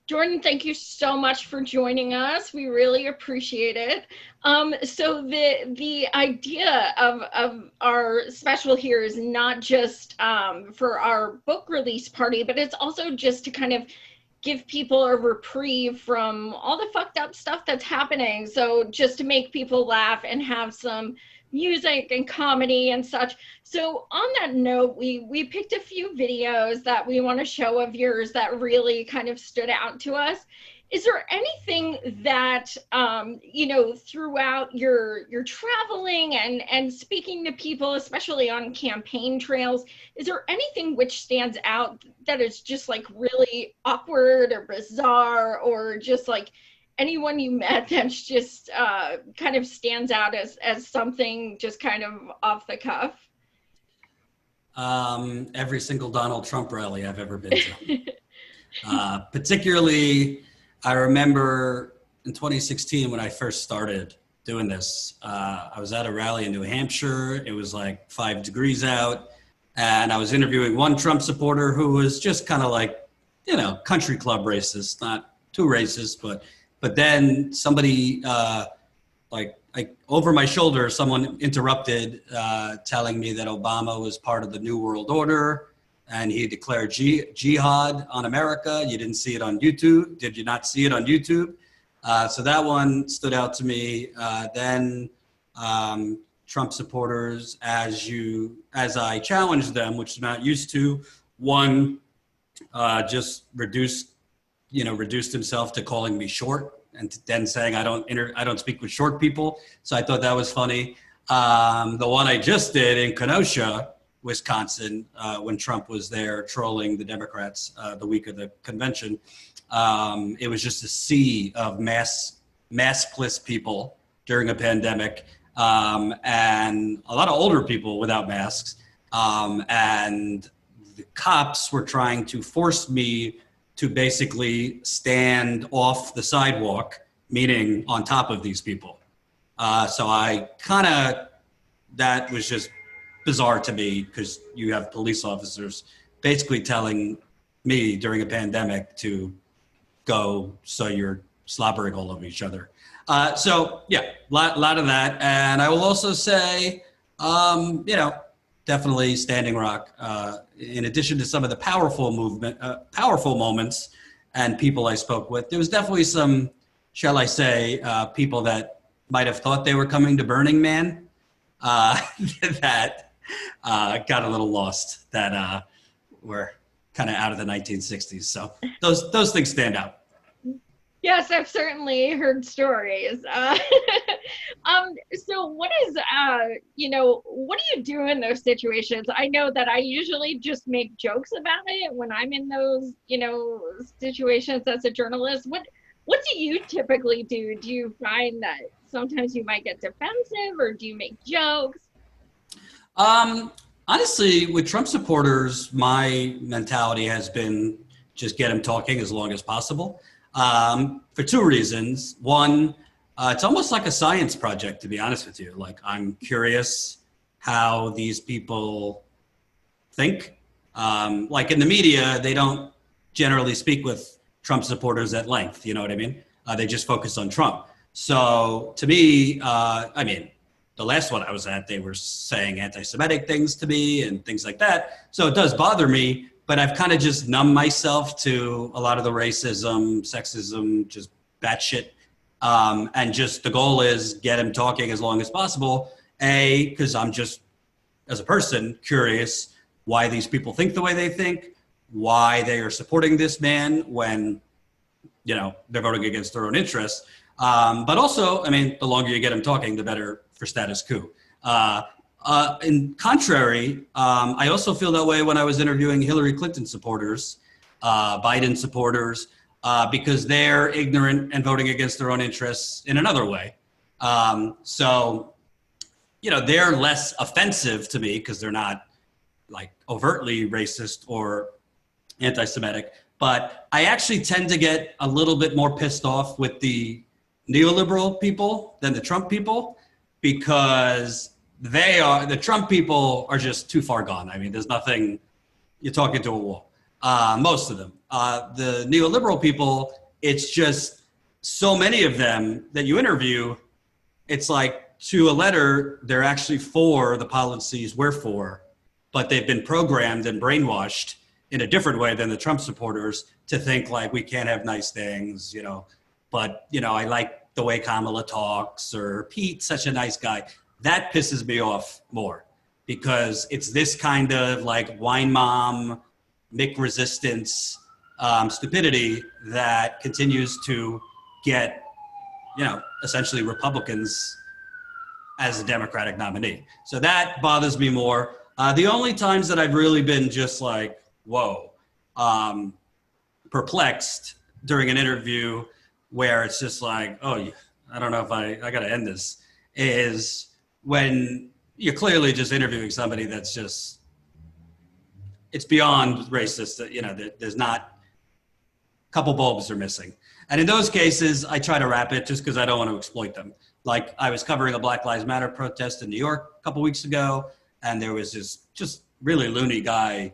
Jordan, thank you so much for joining us. We really appreciate it. So the idea of our special here is not just for our book release party, but it's also just to kind of give people a reprieve from all the fucked up stuff that's happening. So just to make people laugh and have some music and comedy and such. So on that note, we picked a few videos that we want to show of yours that really kind of stood out to us. Is there anything that throughout your traveling and speaking to people, especially on campaign trails, is there anything which stands out that is just like really awkward or bizarre, or just like anyone you met that's just kind of stands out as something just kind of off the cuff? Every single Donald Trump rally I've ever been to. Particularly, I remember in 2016 when I first started doing this, I was at a rally in New Hampshire. It was like 5 degrees out, and I was interviewing one Trump supporter who was just kind of like, country club racist, not too racist, but then somebody like over my shoulder, someone interrupted, telling me that Obama was part of the New World Order and he declared jihad on America. You didn't see it on YouTube. Did you not see it on YouTube? So that one stood out to me. Then Trump supporters, as I challenged them, which I'm not used to, one just reduced himself to calling me short, and then saying I don't speak with short people. So I thought that was funny. The one I just did in Kenosha, Wisconsin, when Trump was there trolling the Democrats the week of the convention, it was just a sea of maskless people during a pandemic, and a lot of older people without masks. And the cops were trying to force me to basically stand off the sidewalk, meaning on top of these people. So that was just bizarre to me, because you have police officers basically telling me during a pandemic to go, so you're slobbering all over each other. So yeah, lot of that. And I will also say, definitely Standing Rock. In addition to some of the powerful moments and people I spoke with, there was definitely some, shall I say, people that might have thought they were coming to Burning Man that got a little lost, that were kind of out of the 1960s. So those things stand out. Yes, I've certainly heard stories. So what what do you do in those situations? I know that I usually just make jokes about it when I'm in those, situations as a journalist. What do you typically do? Do you find that sometimes you might get defensive, or do you make jokes? Honestly, with Trump supporters, my mentality has been just get them talking as long as possible. For two reasons. One, it's almost like a science project, to be honest with you. Like, I'm curious how these people think. Like in the media, they don't generally speak with Trump supporters at length. You know what I mean? They just focus on Trump. So to me, the last one I was at, they were saying anti-Semitic things to me and things like that. So it does bother me, but I've kind of just numbed myself to a lot of the racism, sexism, just batshit. And just the goal is get him talking as long as possible. Because I'm just, as a person, curious why these people think the way they think, why they are supporting this man when, they're voting against their own interests. But also, the longer you get him talking, the better for status quo. In contrary, I also feel that way when I was interviewing Hillary Clinton supporters, Biden supporters, because they're ignorant and voting against their own interests in another way. So, they're less offensive to me because they're not like overtly racist or anti-Semitic. But I actually tend to get a little bit more pissed off with the neoliberal people than the Trump people, because the Trump people are just too far gone. There's nothing, you're talking to a wall, most of them. the neoliberal people, it's just so many of them that you interview, it's like to a letter, they're actually for the policies we're for, but they've been programmed and brainwashed in a different way than the Trump supporters to think like we can't have nice things, you know, but, you know, I like the way Kamala talks, or Pete's such a nice guy. That pisses me off more, because it's this kind of like wine mom, Mick resistance stupidity that continues to get, you know, essentially Republicans as a Democratic nominee. So that bothers me more. The only times that I've really been just like, whoa, perplexed during an interview where it's just like, oh, I don't know if I got to end this, is when you're clearly just interviewing somebody that's just, it's beyond racist. You know, there's not, a couple bulbs are missing. And in those cases, I try to wrap it just because I don't want to exploit them. Like I was covering a Black Lives Matter protest in New York a couple weeks ago, and there was this just really loony guy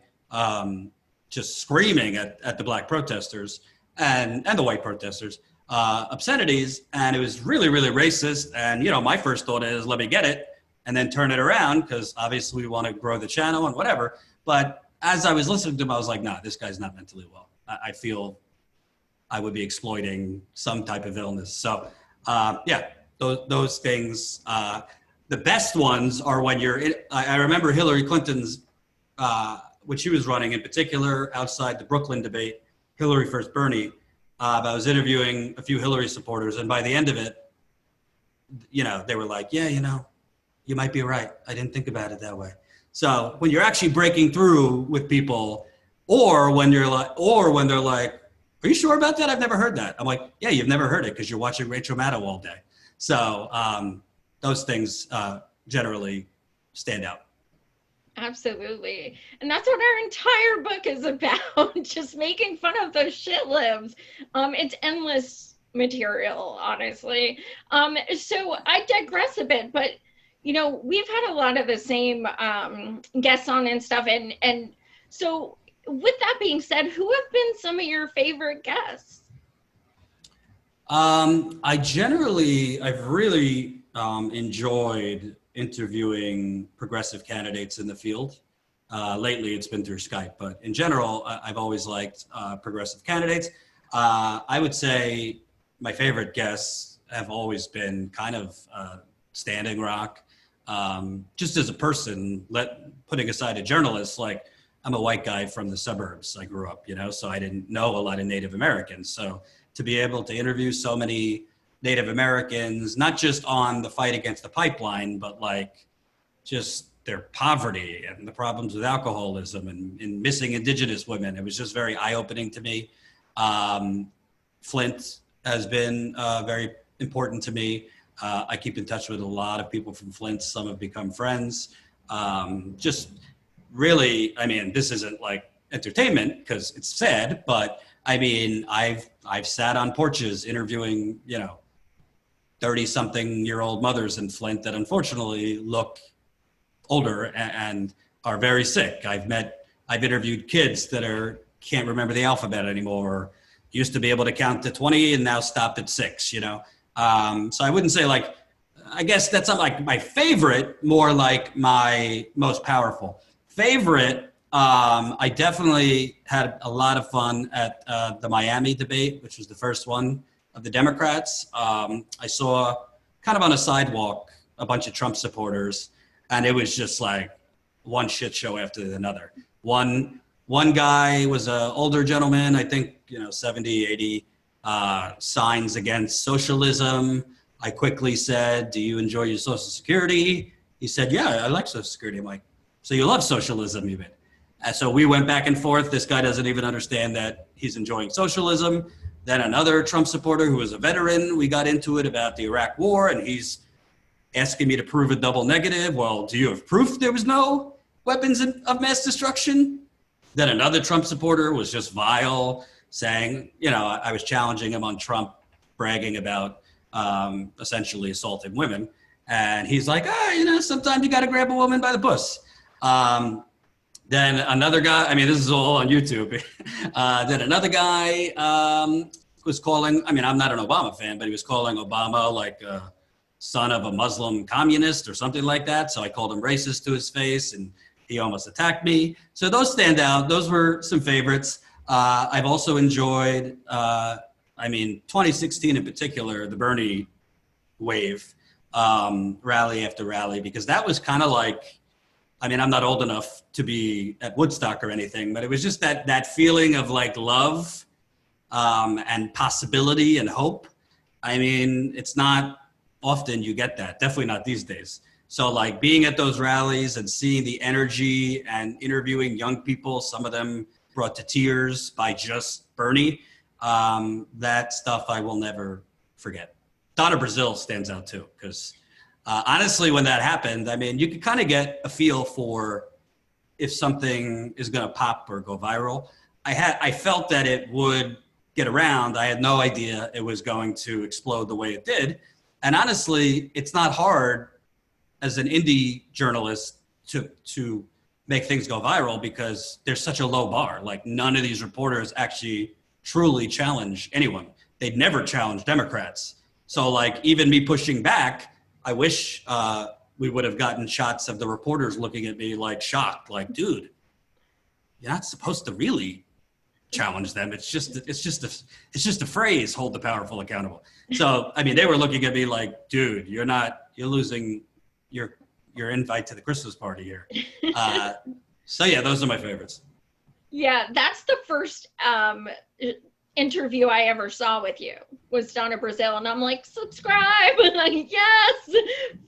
just screaming at the black protesters and the white protesters, obscenities, and it was really, really racist. And, you know, my first thought is, let me get it and then turn it around, because obviously we want to grow the channel and whatever. But as I was listening to him, I was like, nah, this guy's not mentally well. I feel I would be exploiting some type of illness. So yeah, those things. The best ones are when you're in, I remember Hillary Clinton's, when she was running in particular outside the Brooklyn debate, Hillary versus Bernie, I was interviewing a few Hillary supporters, and by the end of it, you know, they were like, yeah, you know, you might be right. I didn't think about it that way. So when you're actually breaking through with people, or when you're like, or when they're like, are you sure about that? I've never heard that. I'm like, yeah, you've never heard it because you're watching Rachel Maddow all day. So those things generally stand out. Absolutely. And that's what our entire book is about, just making fun of those shit libs. It's endless material, honestly. So I digress a bit, but, you know, we've had a lot of the same guests on and stuff. And so with that being said, who have been some of your favorite guests? I've really enjoyed interviewing progressive candidates in the field. Lately, it's been through Skype, but in general, I've always liked progressive candidates. I would say my favorite guests have always been kind of Standing Rock. Just as a person, putting aside a journalist, like I'm a white guy from the suburbs. I grew up, you know, so I didn't know a lot of Native Americans. So to be able to interview so many Native Americans, not just on the fight against the pipeline, but like just their poverty and the problems with alcoholism and missing Indigenous women. It was just very eye-opening to me. Flint has been very important to me. I keep in touch with a lot of people from Flint. Some have become friends. Just really, I mean, this isn't like entertainment because it's sad, but I mean, I've sat on porches interviewing, you know, 30-something-year-old mothers in Flint that unfortunately look older and are very sick. I've interviewed kids that can't remember the alphabet anymore, used to be able to count to 20 and now stopped at 6, you know? So I wouldn't say like, I guess that's not like my favorite, more like my most powerful. Favorite, I definitely had a lot of fun at the Miami debate, which was the first one of the Democrats. I saw kind of on a sidewalk a bunch of Trump supporters, and it was just like one shit show after another. One guy was an older gentleman, I think, you know, 70, 80, signs against socialism. I quickly said, do you enjoy your Social Security? He said, yeah, I like Social Security. I'm like, so you love socialism, you mean? And so we went back and forth. This guy doesn't even understand that he's enjoying socialism. Then another Trump supporter who was a veteran, we got into it about the Iraq War, and he's asking me to prove a double negative. Well, do you have proof there was no weapons of mass destruction? Then another Trump supporter was just vile, saying, you know, I was challenging him on Trump bragging about essentially assaulting women. And he's like, you know, sometimes you got to grab a woman by the puss. Then another guy, I mean, this is all on YouTube. Then another guy was calling, I mean, I'm not an Obama fan, but he was calling Obama like a son of a Muslim communist or something like that. So I called him racist to his face and he almost attacked me. So those stand out. Those were some favorites. I've also enjoyed, 2016 in particular, the Bernie wave, rally after rally, because that was kind of like, I mean, I'm not old enough to be at Woodstock or anything, but it was just that feeling of like love and possibility and hope. I mean, it's not often you get that, definitely not these days. So like being at those rallies and seeing the energy and interviewing young people, some of them brought to tears by just Bernie, that stuff I will never forget. Donna Brazil stands out too, because honestly, when that happened, I mean, you could kind of get a feel for if something is going to pop or go viral. I felt that it would get around. I had no idea it was going to explode the way it did. And honestly, it's not hard as an indie journalist to make things go viral because there's such a low bar. Like none of these reporters actually truly challenge anyone. They'd never challenge Democrats. So like even me pushing back, I wish we would have gotten shots of the reporters looking at me like shocked, like, dude, you're not supposed to really challenge them. It's just a phrase, hold the powerful accountable. So, I mean, they were looking at me like, dude, you're losing your invite to the Christmas party here. So yeah, those are my favorites. Yeah, that's the first interview I ever saw with you was Donna Brazil, and I'm like, subscribe. Like, yes,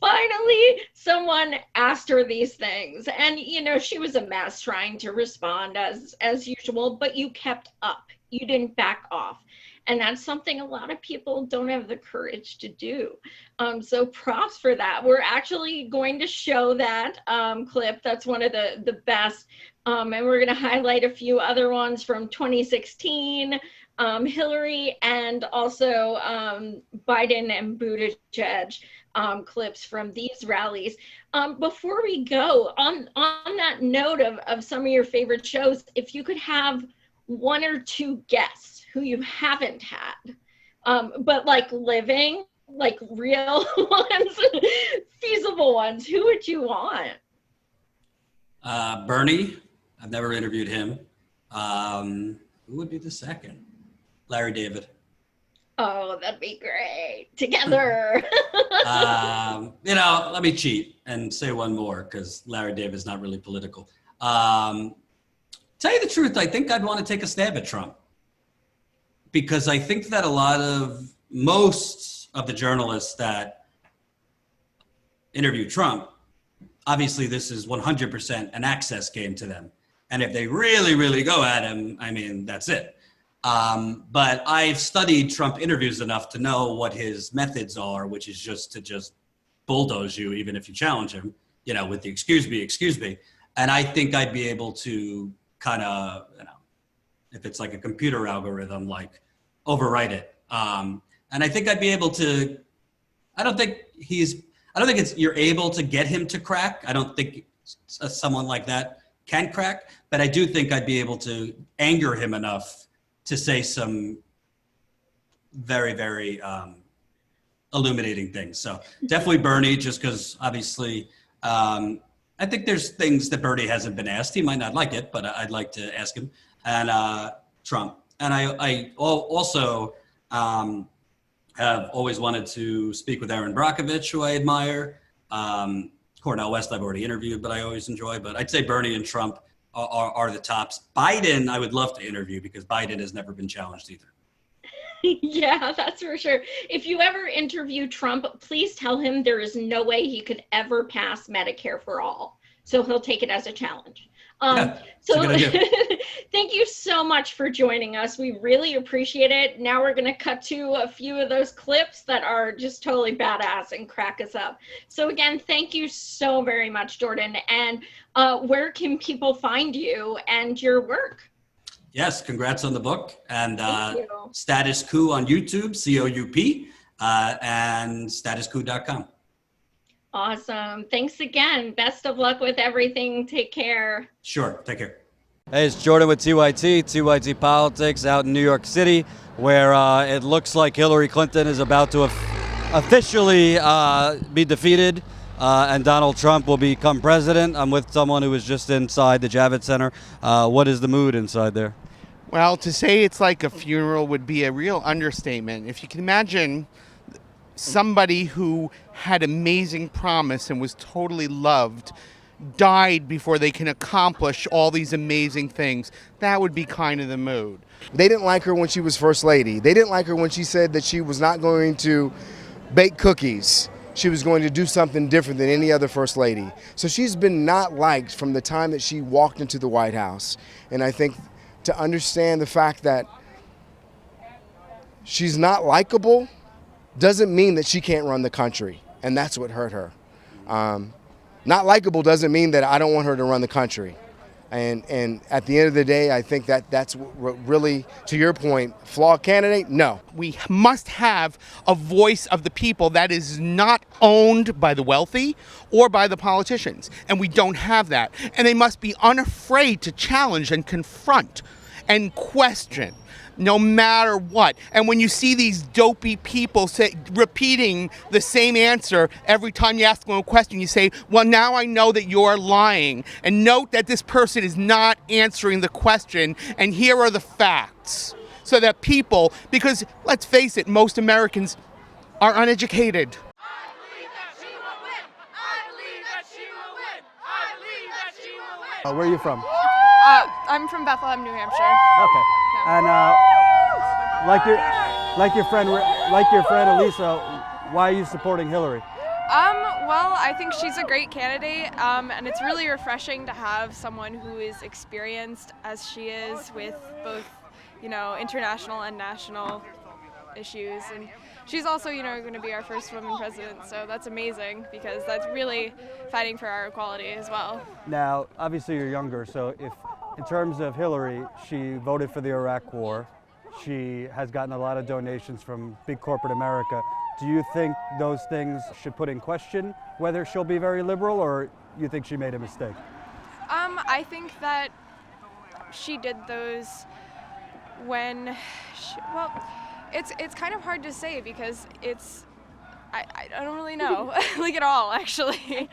finally someone asked her these things. And she was a mess trying to respond as usual, but you kept up, you didn't back off, and that's something a lot of people don't have the courage to do. So props for that. We're actually going to show that clip. That's one of the best, and we're going to highlight a few other ones from 2016, Hillary, and also Biden and Buttigieg clips from these rallies. Before we go, on that note of some of your favorite shows, if you could have one or two guests who you haven't had, but like living, like real ones, feasible ones, who would you want? Bernie, I've never interviewed him. Who would be the second? Larry David. Oh, that'd be great. Together. Let me cheat and say one more because Larry David's not really political. Tell you the truth, I think I'd want to take a stab at Trump because I think that most of the journalists that interview Trump, obviously this is 100% an access game to them. And if they really, really go at him, I mean, that's it. But I've studied Trump interviews enough to know what his methods are, which is just to bulldoze you, even if you challenge him, with the excuse me. And I think I'd be able to kind of, if it's like a computer algorithm, like overwrite it. And I think I'd be able to, I don't think you're able to get him to crack. I don't think someone like that can crack, but I do think I'd be able to anger him enough to say some very, very illuminating things. So definitely Bernie, just because obviously I think there's things that Bernie hasn't been asked. He might not like it, but I'd like to ask him. And Trump. And I also have always wanted to speak with Aaron Brockovich, who I admire. Cornel West I've already interviewed, but I always enjoy. But I'd say Bernie and Trump are the tops. Biden, I would love to interview because Biden has never been challenged either. Yeah, that's for sure. If you ever interview Trump, please tell him there is no way he could ever pass Medicare for all. So he'll take it as a challenge. So thank you so much for joining us. We really appreciate it. Now we're going to cut to a few of those clips that are just totally badass and crack us up. So again, thank you so very much, Jordan. And where can people find you and your work? Yes, congrats on the book. And Status Coup on YouTube, COUP, and statuscoup.com. Awesome. Thanks again. Best of luck with everything. Take care. Sure. Take care. Hey, it's Jordan with TYT Politics out in New York City, where it looks like Hillary Clinton is about to officially be defeated and Donald Trump will become president. I'm with someone who was just inside the Javits Center. What is the mood inside there? Well, to say it's like a funeral would be a real understatement. If you can imagine somebody who had amazing promise and was totally loved died before they can accomplish all these amazing things, that would be kind of the mood. They didn't like her when she was First Lady. They didn't like her when she said that she was not going to bake cookies. She was going to do something different than any other First Lady. So she's been not liked from the time that she walked into the White House. And I think to understand the fact that she's not likable doesn't mean that she can't run the country. And that's what hurt her. Not likable doesn't mean that I don't want her to run the country. And at the end of the day, I think that that's really, to your point, flawed candidate? No. We must have a voice of the people that is not owned by the wealthy or by the politicians. And we don't have that. And they must be unafraid to challenge and confront and question, no matter what. And when you see these dopey people repeating the same answer every time you ask them a question, you say, well, now I know that you're lying. And note that this person is not answering the question, and here are the facts. So that people, because let's face it, most Americans are uneducated. I believe that she will win. I believe that she will win. I believe that she will win. Where are you from? I'm from Bethlehem, New Hampshire. Okay. And like your friend Elisa, why are you supporting Hillary? Well, I think she's a great candidate, and it's really refreshing to have someone who is experienced as she is with both, international and national issues. And she's also, going to be our first woman president, so that's amazing because that's really fighting for our equality as well. Now, obviously you're younger, so if in terms of Hillary, she voted for the Iraq War. She has gotten a lot of donations from big corporate America. Do you think those things should put in question whether she'll be very liberal, or you think she made a mistake? I think that she did those when it's kind of hard to say because I don't really know, like at all, actually.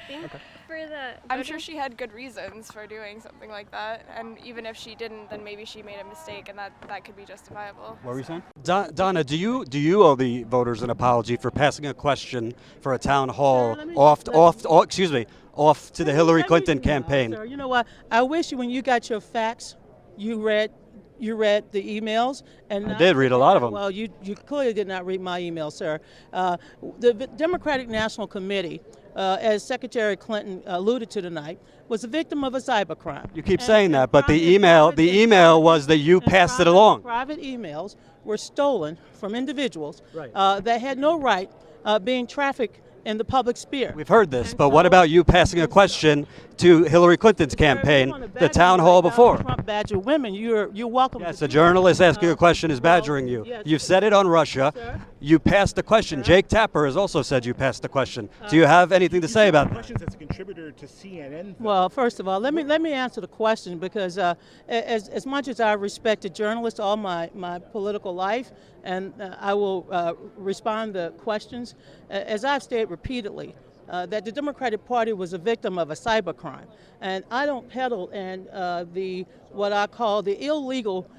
I'm sure she had good reasons for doing something like that, and even if she didn't, then maybe she made a mistake, and that could be justifiable. What were you saying? Donna, do you owe the voters an apology for passing a question for a town hall off to the Hillary Clinton campaign? Sir, you know what? I wish when you got your facts, you read the emails. And I did read a lot of them. Well, you clearly did not read my email, sir. The Democratic National Committee, as Secretary Clinton alluded to tonight, was a victim of a cybercrime. You keep saying that, but the email was that you passed it along. Private emails were stolen from individuals that had no right being trafficked in the public sphere. We've heard this, but what about you passing a question to Hillary Clinton's campaign, the town hall before? Trump badger women. You're welcome. Yes, a journalist asking a question is badgering you. Yes. You've said it on Russia. Sir? You passed the question. Jake Tapper has also said you passed the question. Do you have anything to say about that? Questions as a contributor to CNN. Well, first of all, let me answer the question because as much as I respected journalists all my political life, and I will respond to questions, as I've stated repeatedly, that the Democratic Party was a victim of a cybercrime, and I don't peddle in what I call the illegal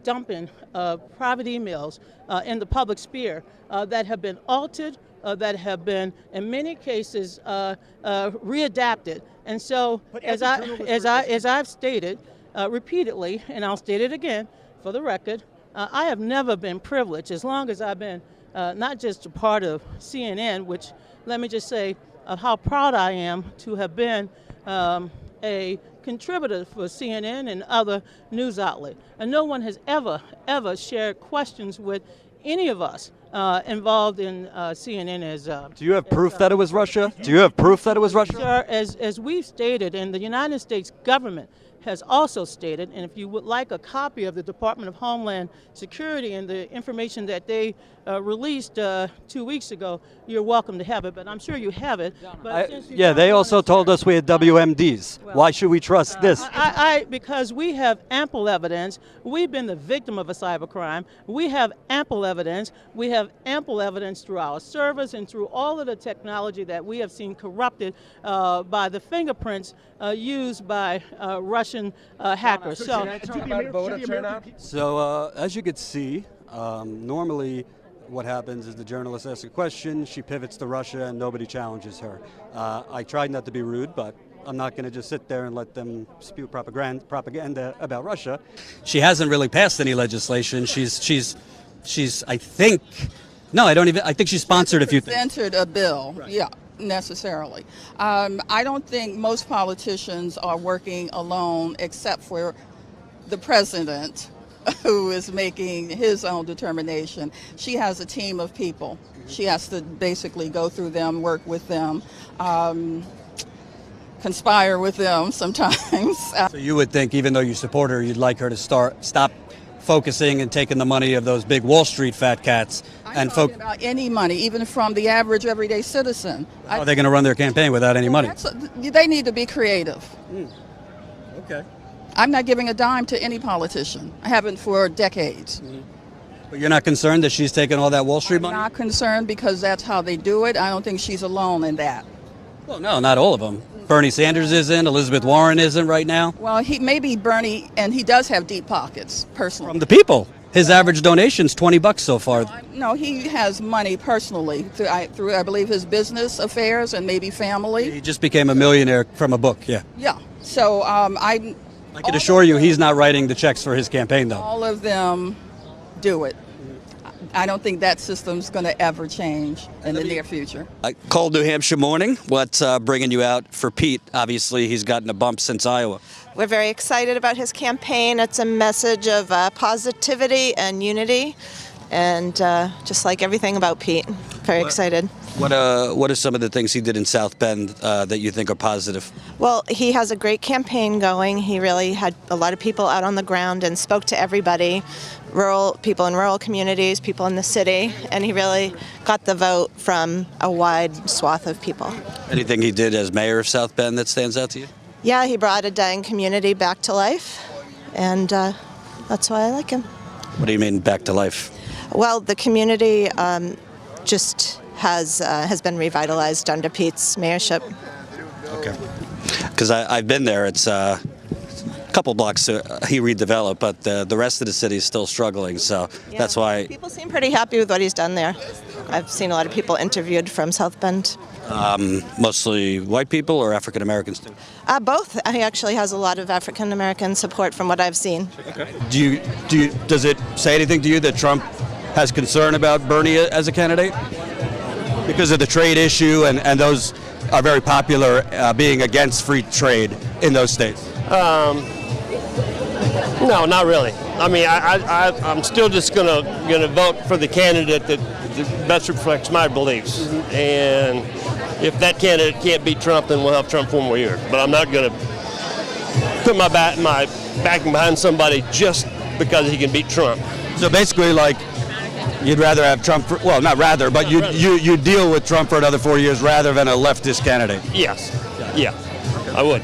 dumping of private emails in the public sphere that have been altered, that have been in many cases readapted. And so, as I've stated repeatedly, and I'll state it again for the record, I have never been privileged as long as I've been not just a part of CNN, which let me just say how proud I am to have been a contributor for CNN and other news outlets. And no one has ever shared questions with any of us involved in CNN as... Do you have proof that it was Russia? Do you have proof that it was Russia? Sir, as we've stated, and the United States government has also stated, and if you would like a copy of the Department of Homeland Security and the information that they released 2 weeks ago, you're welcome to have it, but I'm sure you have it. But since you Yeah, don't they wanna also told share- us we had WMDs. Why should we trust this? Because we have ample evidence. We've been the victim of a cybercrime. We have ample evidence. We have ample evidence through our servers and through all of the technology that we have seen corrupted by the fingerprints used by Russian hackers. So, So as you could see, normally what happens is the journalist asks a question, she pivots to Russia, and nobody challenges her. I tried not to be rude, but I'm not going to just sit there and let them spew propaganda about Russia. She hasn't really passed any legislation. She's I think, no, I don't even, I think she sponsored a few things. Entered a bill, yeah, necessarily. I don't think most politicians are working alone except for the president, who is making his own determination. She has a team of people. She has to basically go through them, work with them, conspire with them sometimes. So you would think, even though you support her, you'd like her to stop focusing and taking the money of those big Wall Street fat cats and talking about any money, even from the average everyday citizen. How are they going to run their campaign without any money? They need to be creative. Okay. I'm not giving a dime to any politician. I haven't for decades. But you're not concerned that she's taking all that Wall Street money? I'm not concerned because that's how they do it. I don't think she's alone in that. Well, no, not all of them. Bernie Sanders isn't. Elizabeth Warren isn't right now. Well, maybe Bernie, and he does have deep pockets, personally. From the people. His average donation's $20 so far. No, he has money personally through I believe, his business affairs and maybe family. He just became a millionaire from a book, yeah. Yeah. So I can assure you he's not writing the checks for his campaign, though. All of them do it. I don't think that system's going to ever change in the near future. Cold New Hampshire morning. What's bringing you out for Pete? Obviously, he's gotten a bump since Iowa. We're very excited about his campaign. It's a message of positivity and unity, and just like everything about Pete, very excited. What are some of the things he did in South Bend that you think are positive? Well, he has a great campaign going. He really had a lot of people out on the ground and spoke to everybody, people in rural communities, people in the city, and he really got the vote from a wide swath of people. Anything he did as mayor of South Bend that stands out to you? Yeah, he brought a dying community back to life, and that's why I like him. What do you mean back to life? Well, the community just has been revitalized under Pete's mayorship. Okay. Because I've been there. It's a couple blocks he redeveloped, but the rest of the city is still struggling. So that's why. People seem pretty happy with what he's done there. I've seen a lot of people interviewed from South Bend. Mostly white people or African Americans too? Both. He actually has a lot of African American support from what I've seen. Okay. Does it say anything to you that Trump has concern about Bernie as a candidate? Because of the trade issue, and those are very popular, being against free trade in those states. No, not really. I mean, I'm still just gonna vote for the candidate that best reflects my beliefs. And if that candidate can't beat Trump, then we'll have Trump for 4 more years. But I'm not gonna put my backing behind somebody just because he can beat Trump. So basically, like, you'd rather have Trump, well, not rather, but you deal with Trump for another 4 years rather than a leftist candidate. Yes. Yeah, I would.